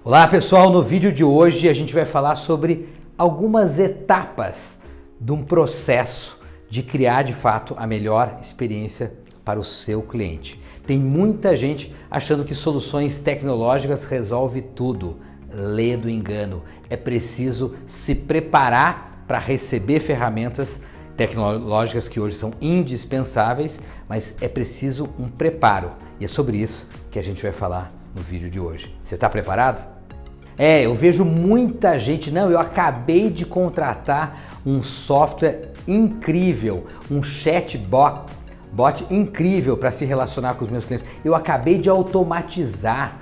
Olá pessoal, no vídeo de hoje a gente vai falar sobre algumas etapas de um processo de criar de fato a melhor experiência para o seu cliente. Tem muita gente achando que soluções tecnológicas resolvem tudo. Lê do engano. É preciso se preparar para receber ferramentas tecnológicas que hoje são indispensáveis, mas é preciso um preparo. E é sobre isso que a gente vai falar no vídeo de hoje. Você está preparado? Eu vejo muita gente, eu acabei de contratar um software incrível, um chatbot incrível para se relacionar com os meus clientes. Eu acabei de automatizar,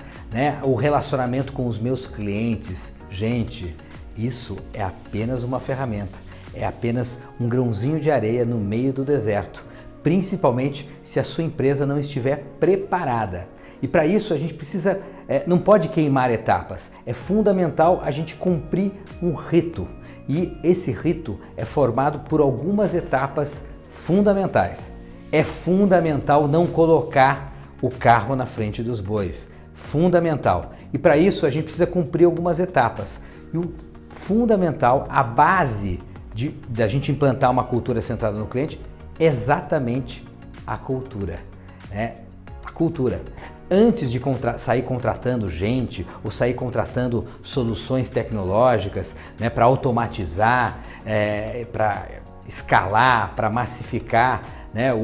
o relacionamento com os meus clientes. Gente, isso é apenas uma ferramenta, é apenas um grãozinho de areia no meio do deserto, principalmente se a sua empresa não estiver preparada. E para isso a gente precisa, não pode queimar etapas, é fundamental a gente cumprir um rito. E esse rito é formado por algumas etapas fundamentais. É fundamental não colocar o carro na frente dos bois, fundamental. E para isso a gente precisa cumprir algumas etapas. E o fundamental, a base da gente implantar uma cultura centrada no cliente é exatamente a cultura. A cultura. Antes de sair contratando gente ou sair contratando soluções tecnológicas para automatizar, para escalar, para massificar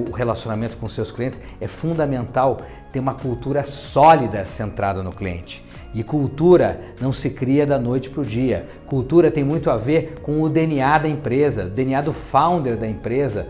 o relacionamento com seus clientes, é fundamental ter uma cultura sólida centrada no cliente. E cultura não se cria da noite para o dia. Cultura tem muito a ver com o DNA da empresa, o DNA do founder da empresa,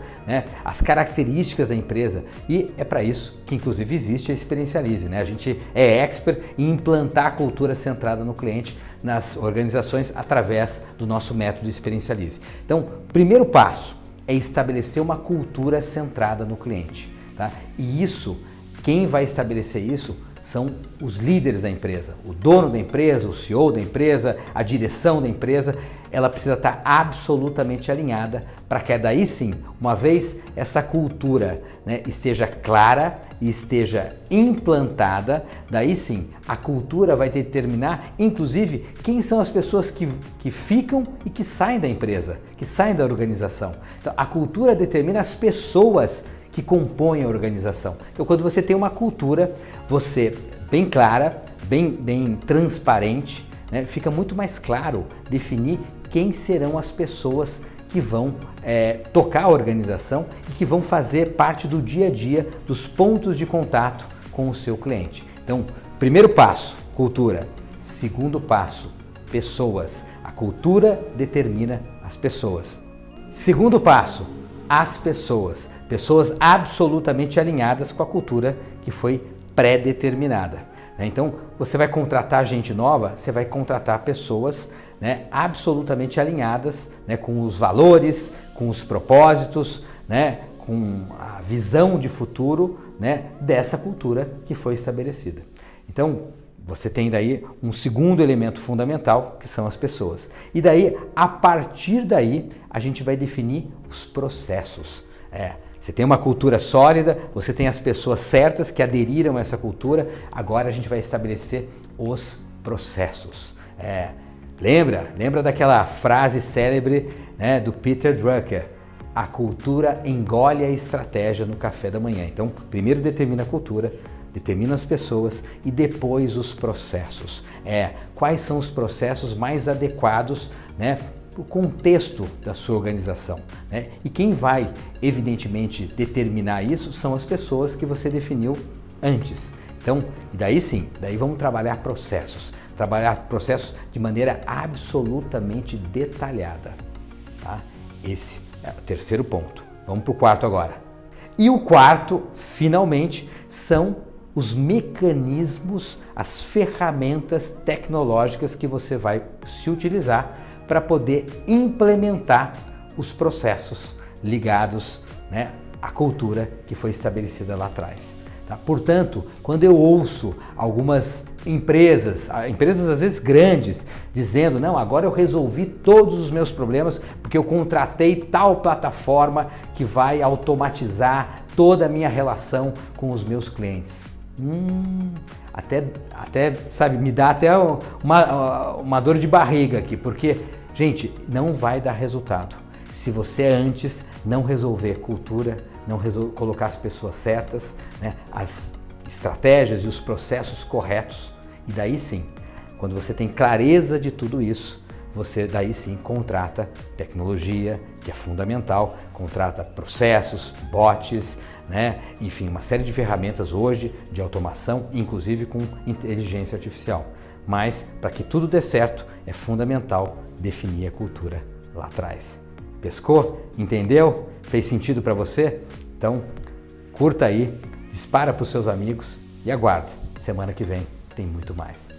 as características da empresa. E é para isso que inclusive existe a Experiencialize. A gente é expert em implantar a cultura centrada no cliente nas organizações através do nosso método Experiencialize. Então, primeiro passo é estabelecer uma cultura centrada no cliente. Tá? E isso, quem vai estabelecer isso são os líderes da empresa, o dono da empresa, o CEO da empresa, a direção da empresa. Ela precisa estar absolutamente alinhada para que daí sim, uma vez essa cultura esteja clara e esteja implantada, daí sim a cultura vai determinar inclusive quem são as pessoas que ficam e que saem da empresa, que saem da organização. Então a cultura determina as pessoas que compõem a organização. Então quando você tem uma cultura, você bem clara, bem transparente, fica muito mais claro definir quem serão as pessoas que vão tocar a organização e que vão fazer parte do dia a dia, dos pontos de contato com o seu cliente. Então, primeiro passo, cultura. Segundo passo, pessoas. A cultura determina as pessoas. Segundo passo, as pessoas. Pessoas absolutamente alinhadas com a cultura que foi pré-determinada. Então, você vai contratar gente nova, você vai contratar pessoas absolutamente alinhadas com os valores, com os propósitos, com a visão de futuro dessa cultura que foi estabelecida. Então, você tem daí um segundo elemento fundamental, que são as pessoas. E daí, a partir daí, a gente vai definir os processos. Você tem uma cultura sólida, você tem as pessoas certas que aderiram a essa cultura, agora a gente vai estabelecer os processos. Lembra daquela frase célebre do Peter Drucker? A cultura engole a estratégia no café da manhã. Então, primeiro determina a cultura, determina as pessoas e depois os processos. Quais são os processos mais adequados o contexto da sua organização. E quem vai, evidentemente, determinar isso são as pessoas que você definiu antes. Então, e daí sim, vamos trabalhar processos de maneira absolutamente detalhada. Tá? Esse é o terceiro ponto. Vamos para o quarto agora. E o quarto, finalmente, são os mecanismos, as ferramentas tecnológicas que você vai se utilizar para poder implementar os processos ligados à cultura que foi estabelecida lá atrás. Tá? Portanto, quando eu ouço algumas empresas às vezes grandes, dizendo, não, agora eu resolvi todos os meus problemas porque eu contratei tal plataforma que vai automatizar toda a minha relação com os meus clientes. Até, sabe, me dá até uma dor de barriga aqui, porque, gente, não vai dar resultado se você antes não resolver cultura, não colocar as pessoas certas, né, as estratégias e os processos corretos. E daí sim, quando você tem clareza de tudo isso, você daí sim contrata tecnologia, que é fundamental, contrata processos, bots, né? Enfim, uma série de ferramentas hoje de automação, inclusive com inteligência artificial. Mas para que tudo dê certo, é fundamental definir a cultura lá atrás. Pescou? Entendeu? Fez sentido para você? Então, curta aí, dispara para os seus amigos e aguarde. Semana que vem tem muito mais.